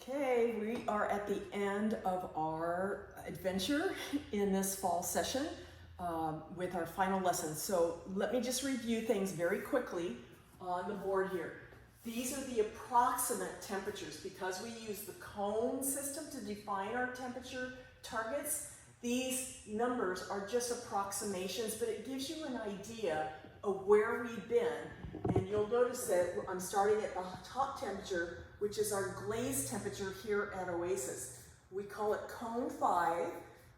Okay, we are at the end of our adventure in this fall session with our final lesson. So let me just review things very quickly on the board here. These are the approximate temperatures because we use the cone system to define our temperature targets. These numbers are just approximations, but it gives you an idea of where we've been. And you'll notice that I'm starting at the top temperature, which is our glaze temperature here at OASIS. We call it cone 5,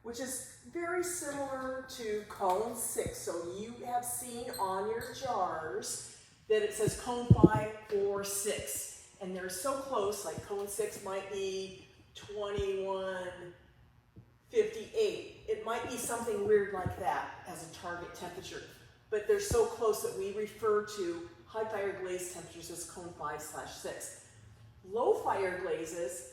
which is very similar to cone 6. So you have seen on your jars that it says cone 5 or 6. And they're so close, like cone 6 might be 2158. It might be something weird like that as a target temperature. But they're so close that we refer to high fire glaze temperatures as cone 5/6. Low fire glazes,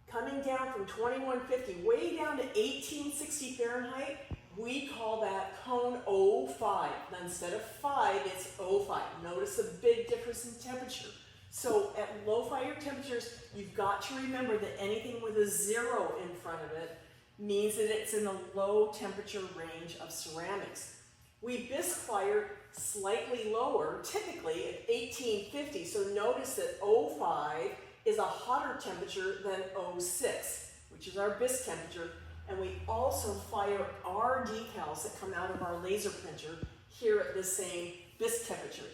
coming down from 2150 way down to 1860 Fahrenheit, we call that cone 05. Now instead of 5, it's 05. Notice the big difference in temperature. So at low fire temperatures, you've got to remember that anything with a 0 in front of it means that it's in the low temperature range of ceramics. We bisque fire slightly lower, typically at 1850. So notice that 05 is a hotter temperature than 06, which is our bisque temperature. And we also fire our decals that come out of our laser printer here at the same bisque temperature.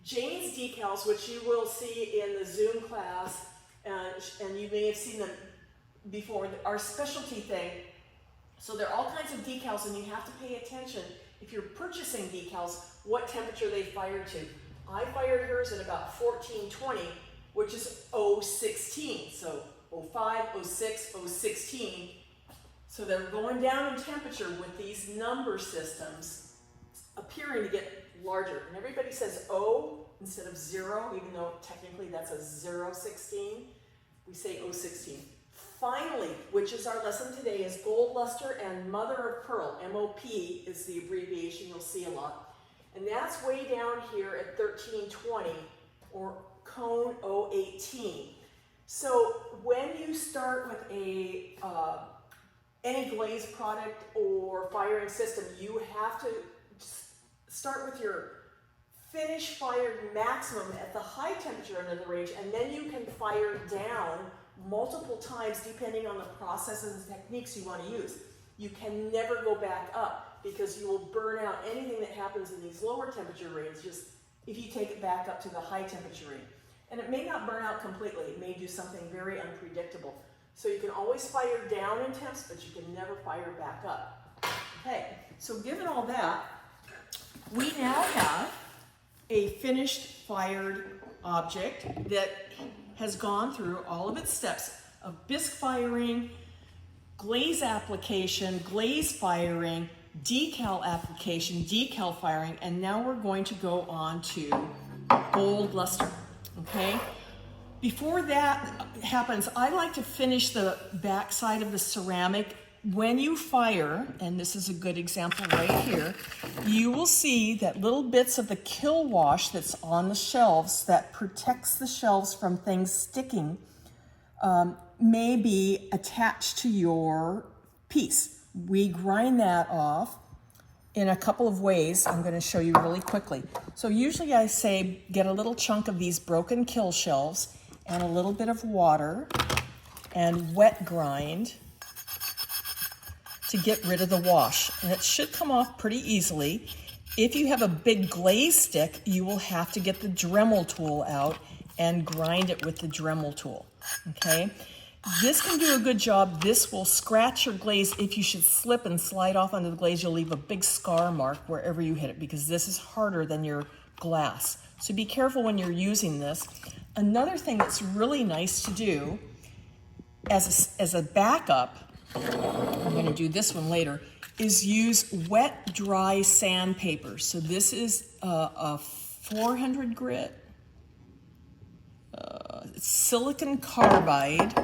Jane's decals, which you will see in the Zoom class, and you may have seen them before, are specialty thing. So there are all kinds of decals, and you have to pay attention if you're purchasing decals, what temperature they fired to. I fired hers at about 1420, which is 016. So 05, 06, 016. So they're going down in temperature with these number systems appearing to get larger. And everybody says O instead of 0, even though technically that's a 016. We say 016. Finally, which is our lesson today, is gold luster and mother of pearl. MOP is the abbreviation you'll see a lot. And that's way down here at 1320 or cone 018. So when you start with a any glaze product or firing system, you have to start with your finish fired maximum at the high temperature end of the range, and then you can fire down multiple times depending on the processes and techniques you want to use. You can never go back up because you will burn out anything that happens in these lower temperature ranges if you take it back up to the high temperature range. And it may not burn out completely. It may do something very unpredictable. So you can always fire down in temps, but you can never fire back up. Okay, so given all that, we now have a finished fired object that has gone through all of its steps of bisque firing, glaze application, glaze firing, decal application, decal firing, and now we're going to go on to gold luster, okay? Before that happens, I like to finish the back side of the ceramic. When you fire, and this is a good example right here, you will see that little bits of the kill wash that's on the shelves that protects the shelves from things sticking may be attached to your piece. We grind that off in a couple of ways. I'm going to show you really quickly. So usually I say get a little chunk of these broken kill shelves and a little bit of water and wet grind to get rid of the wash. And it should come off pretty easily. If you have a big glaze stick, you will have to get the Dremel tool out and grind it with the Dremel tool, okay? This can do a good job. This will scratch your glaze. If you should slip and slide off onto the glaze, you'll leave a big scar mark wherever you hit it because this is harder than your glass. So be careful when you're using this. Another thing that's really nice to do as a backup, I'm going to do this one later, is use wet, dry sandpaper. So this is a 400 grit silicon carbide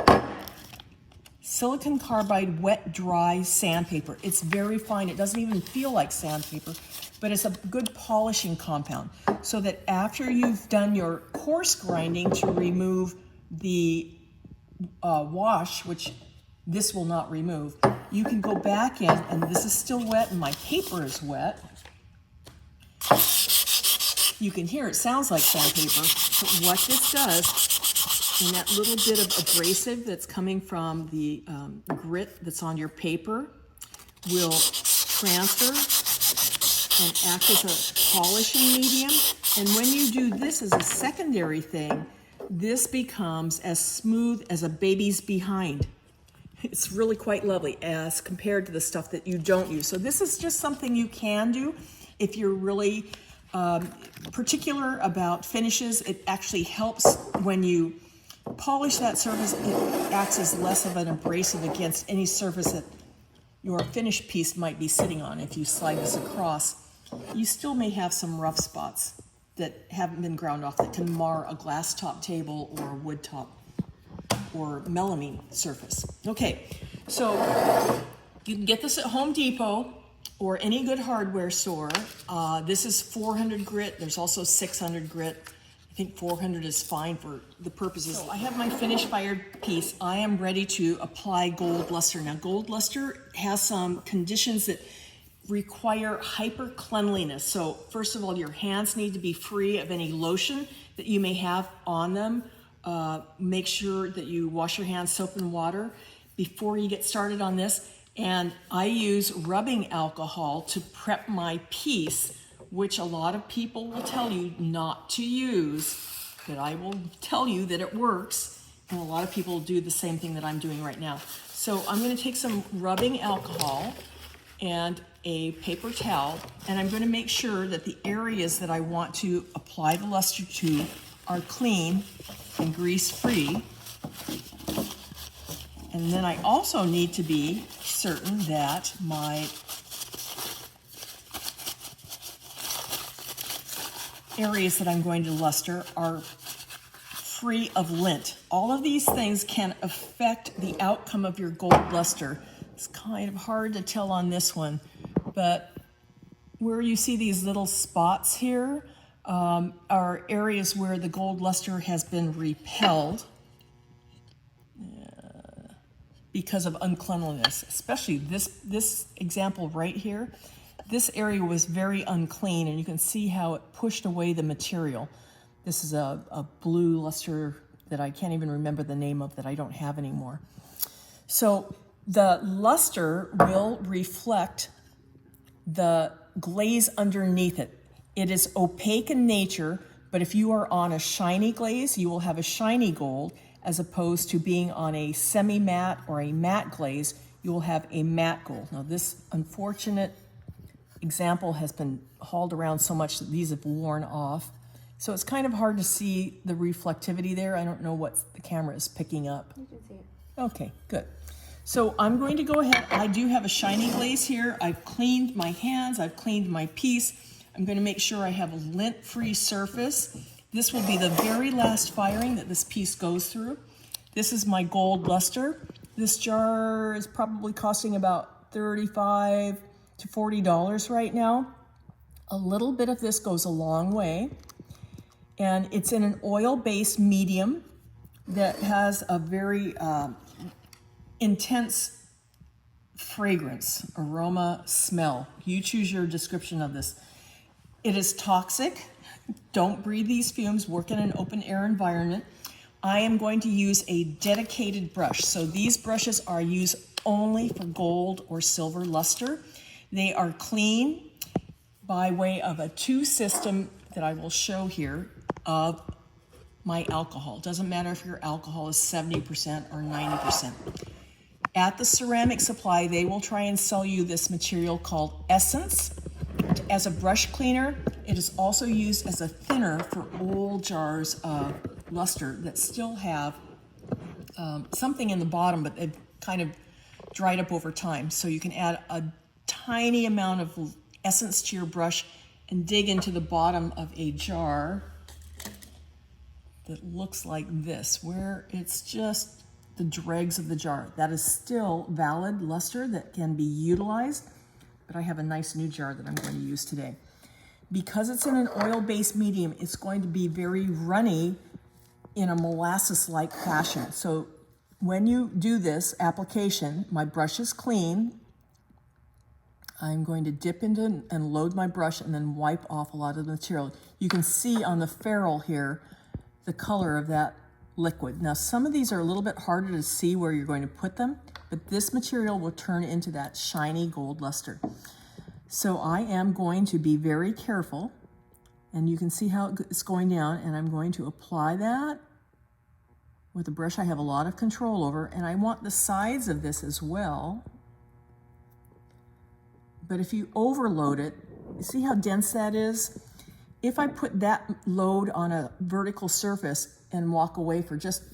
wet, dry sandpaper. It's very fine. It doesn't even feel like sandpaper, but it's a good polishing compound so that after you've done your coarse grinding to remove the wash, which this will not remove, you can go back in, and this is still wet and my paper is wet. You can hear it sounds like sandpaper, but what this does, and that little bit of abrasive that's coming from the grit that's on your paper will transfer and act as a polishing medium. And when you do this as a secondary thing, this becomes as smooth as a baby's behind. It's really quite lovely as compared to the stuff that you don't use. So this is just something you can do if you're really particular about finishes. It actually helps when you polish that surface. It acts as less of an abrasive against any surface that your finished piece might be sitting on. If you slide this across, you still may have some rough spots that haven't been ground off that can mar a glass top table or a wood top or melamine surface. Okay, so you can get this at Home Depot or any good hardware store. This is 400 grit. There's also 600 grit. I think 400 is fine for the purposes. So I have my finished fired piece. I am ready to apply gold luster. Now, gold luster has some conditions that require hyper cleanliness. So first of all, your hands need to be free of any lotion that you may have on them. Make sure that you wash your hands soap and water before you get started on this. And I use rubbing alcohol to prep my piece, which a lot of people will tell you not to use, but I will tell you that it works. And a lot of people do the same thing that I'm doing right now. So I'm going to take some rubbing alcohol and a paper towel, and I'm going to make sure that the areas that I want to apply the luster to are clean and grease-free. And then I also need to be certain that my areas that I'm going to luster are free of lint. All of these things can affect the outcome of your gold luster. It's kind of hard to tell on this one, but where you see these little spots here are areas where the gold luster has been repelled because of uncleanliness, especially this example right here. This area was very unclean, and you can see how it pushed away the material. This is a blue luster that I can't even remember the name of, that I don't have anymore. So the luster will reflect the glaze underneath it. It is opaque in nature, but if you are on a shiny glaze, you will have a shiny gold, as opposed to being on a semi-matte or a matte glaze, you will have a matte gold. Now, this unfortunate example has been hauled around so much that these have worn off. So it's kind of hard to see the reflectivity there. I don't know what the camera is picking up. You can see it. Okay, good. So I'm going to go ahead. I do have a shiny glaze here. I've cleaned my hands. I've cleaned my piece. I'm going to make sure I have a lint-free surface. This will be the very last firing that this piece goes through. This is my gold luster. This jar is probably costing about $35 to $40 right now. A little bit of this goes a long way. And it's in an oil-based medium that has a very intense fragrance, aroma, smell. You choose your description of this. It is toxic. Don't breathe these fumes. Work in an open air environment. I am going to use a dedicated brush. So these brushes are used only for gold or silver luster. They are clean by way of a two system that I will show here of my alcohol. Doesn't matter if your alcohol is 70% or 90%. At the ceramic supply, they will try and sell you this material called Essence as a brush cleaner. It is also used as a thinner for old jars of luster that still have something in the bottom, but they've kind of dried up over time. So you can add a tiny amount of essence to your brush and dig into the bottom of a jar that looks like this, where it's just the dregs of the jar. That is still valid luster that can be utilized, but I have a nice new jar that I'm going to use today. Because it's in an oil-based medium, it's going to be very runny in a molasses-like fashion. So when you do this application, my brush is clean. I'm going to dip into and load my brush and then wipe off a lot of the material. You can see on the ferrule here the color of that liquid. Now some of these are a little bit harder to see where you're going to put them, but this material will turn into that shiny gold luster. So I am going to be very careful, and you can see how it's going down, and I'm going to apply that with a brush I have a lot of control over, and I want the sides of this as well. But if you overload it, you see how dense that is? If I put that load on a vertical surface and walk away for just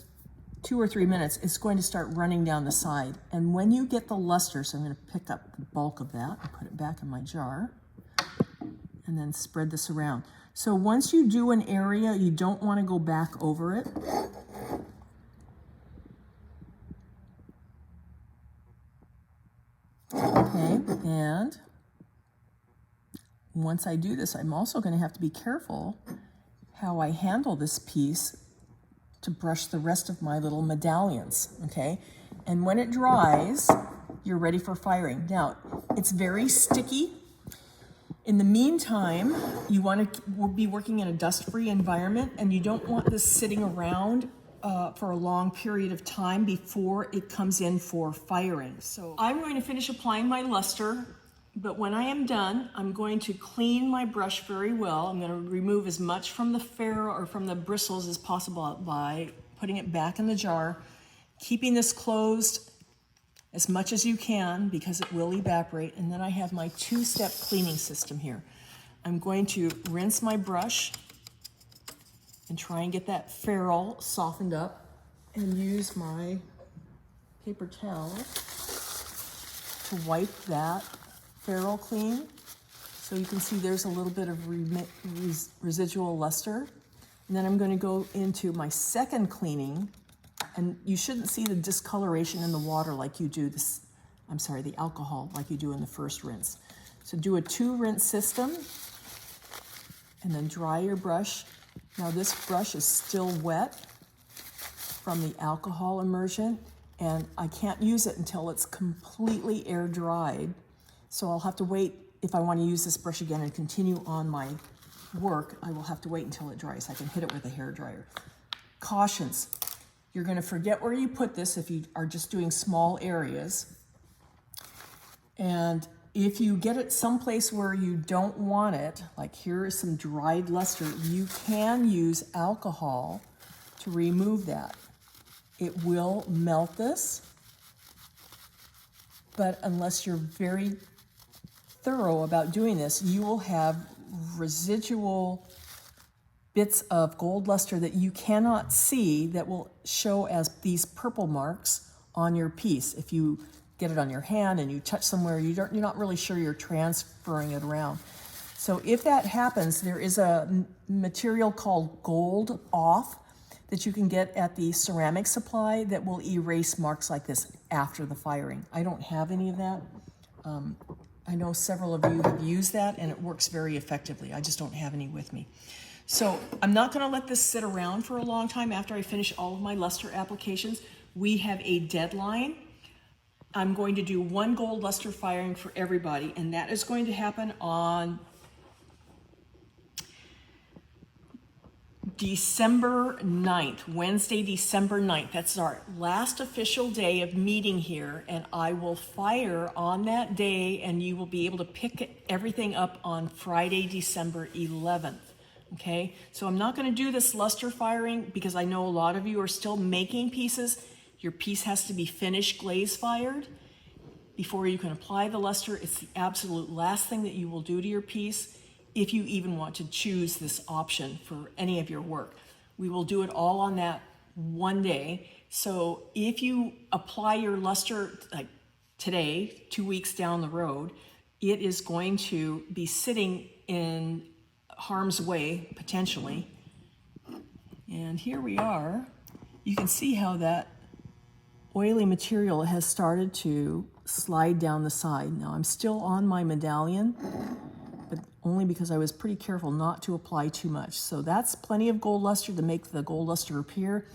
2 or 3 minutes, it's going to start running down the side. And when you get the luster, so I'm going to pick up the bulk of that and put it back in my jar, and then spread this around. So once you do an area, you don't want to go back over it. Okay, and once I do this, I'm also going to have to be careful how I handle this piece to brush the rest of my little medallions, okay? And when it dries, you're ready for firing. Now, it's very sticky. In the meantime, you want to be working in a dust-free environment, and you don't want this sitting around for a long period of time before it comes in for firing. So I'm going to finish applying my luster, but when I am done, I'm going to clean my brush very well. I'm going to remove as much from the ferrule or from the bristles as possible by putting it back in the jar, keeping this closed as much as you can because it will evaporate. And then I have my 2-step cleaning system here. I'm going to rinse my brush and try and get that ferrule softened up, and use my paper towel to wipe that ferrule clean. So you can see there's a little bit of residual luster. And then I'm going to go into my second cleaning, and you shouldn't see the discoloration in the water like you do this, the alcohol like you do in the first rinse. So do a 2-rinse system and then dry your brush. Now this brush is still wet from the alcohol immersion, and I can't use it until it's completely air dried. So I'll have to wait. If I want to use this brush again and continue on my work, I will have to wait until it dries. I can hit it with a hairdryer. Cautions. You're going to forget where you put this if you are just doing small areas. And if you get it someplace where you don't want it, like here is some dried luster, you can use alcohol to remove that. It will melt this, but unless you're very thorough about doing this, you will have residual bits of gold luster that you cannot see that will show as these purple marks on your piece. If you get it on your hand and you touch somewhere, you're not really sure you're transferring it around. So if that happens, there is a material called Gold Off that you can get at the ceramic supply that will erase marks like this after the firing. I don't have any of that. I know several of you have used that and it works very effectively. I just don't have any with me. So I'm not going to let this sit around for a long time after I finish all of my luster applications. We have a deadline. I'm going to do 1 gold luster firing for everybody, and that is going to happen on December 9th, Wednesday, December 9th. That's our last official day of meeting here, and I will fire on that day, and you will be able to pick everything up on Friday, December 11th. Okay, so I'm not going to do this luster firing because I know a lot of you are still making pieces. Your piece has to be finished glaze fired before you can apply the luster. It's the absolute last thing that you will do to your piece if you even want to choose this option for any of your work. We will do it all on that one day. So if you apply your luster like today, 2 weeks down the road, it is going to be sitting in harm's way, potentially. And here we are. You can see how that oily material has started to slide down the side. Now I'm still on my medallion, but only because I was pretty careful not to apply too much. So that's plenty of gold luster to make the gold luster appear.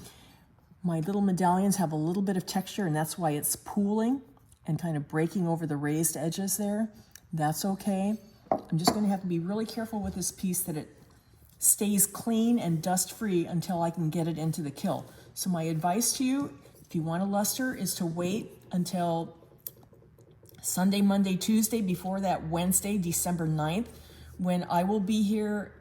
my little medallions have a little bit of texture, and that's why it's pooling and kind of breaking over the raised edges there. That's okay. I'm just going to have to be really careful with this piece that it stays clean and dust-free until I can get it into the kiln. So my advice to you, if you want a luster, is to wait until Sunday, Monday, Tuesday, before that Wednesday, December 9th, when I will be here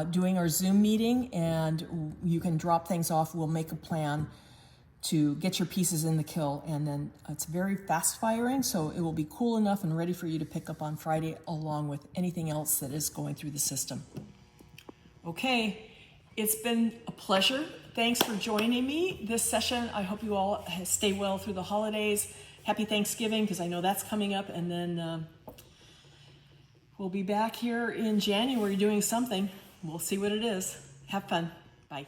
doing our Zoom meeting, and you can drop things off. We'll make a plan to get your pieces in the kiln, and then it's very fast firing, so it will be cool enough and ready for you to pick up on Friday, along with anything else that is going through the system. Okay, it's been a pleasure. Thanks for joining me this session. I hope you all stay well through the holidays. Happy Thanksgiving, because I know that's coming up, and then we'll be back here in January doing something. We'll see what it is. Have fun. Bye.